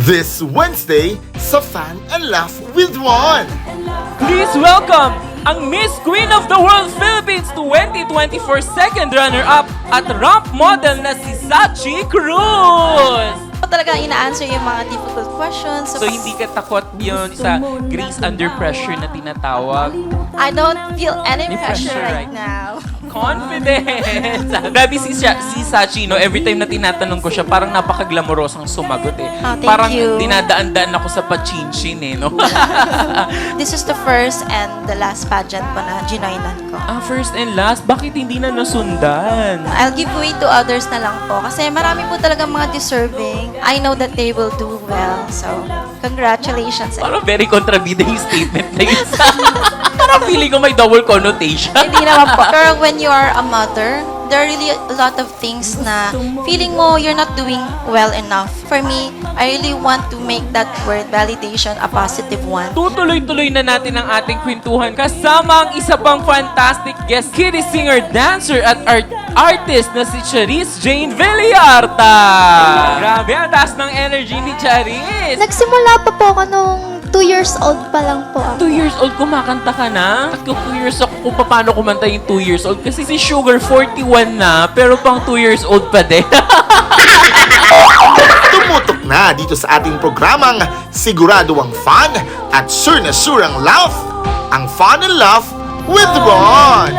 This Wednesday sa Fan and Laugh with Ron. Please welcome ang Miss Queen of the World Philippines 2024 second runner-up at ramp model na si Sachi Cruz. Talaga ina-answer yung mga difficult questions. So hindi ka takot yun sa Grace under pressure na tinatawag? I don't feel any May pressure pressure right right now. Confidence! Grabe si Sachi, no? Every time na tinatanong ko siya, parang napaka-glamorosang sumagot eh. Oh, thank parang you. dinadaan-daan ako sa pachinchin eh, no? This is the first and the last pageant po na ginoinan ko. First and last, bakit hindi na nasundan? I'll give way to others na lang po kasi marami po talaga mga deserving. I know that they will do well. So, congratulations. Parang very kontrabida yung statement na yun. Parang feeling ko may double connotation. Hindi naman po. Pero when you are a mother, there are really a lot of things na feeling mo you're not doing well enough. For me, I really want to make that word validation a positive one. Tutuloy-tuloy na natin ang ating kwentuhan kasama ang isa pang fantastic guest, kiddie singer, dancer at artist na si Charis Jane Villarta. Grabe, ang taas ng energy ni Charis. Nagsimula pa po ako nung 2 years old pa lang po ako. 2 years old, kumakanta ka na? At 2 years ako kung paano kumanta yung 2 years old. Kasi si Sugar 41 na, pero pang 2 years old pa din. Tumutok na dito sa ating programang Sigurado ang Fun at Sure na Sure ang Laugh. Ang Fun and Laugh with Ron.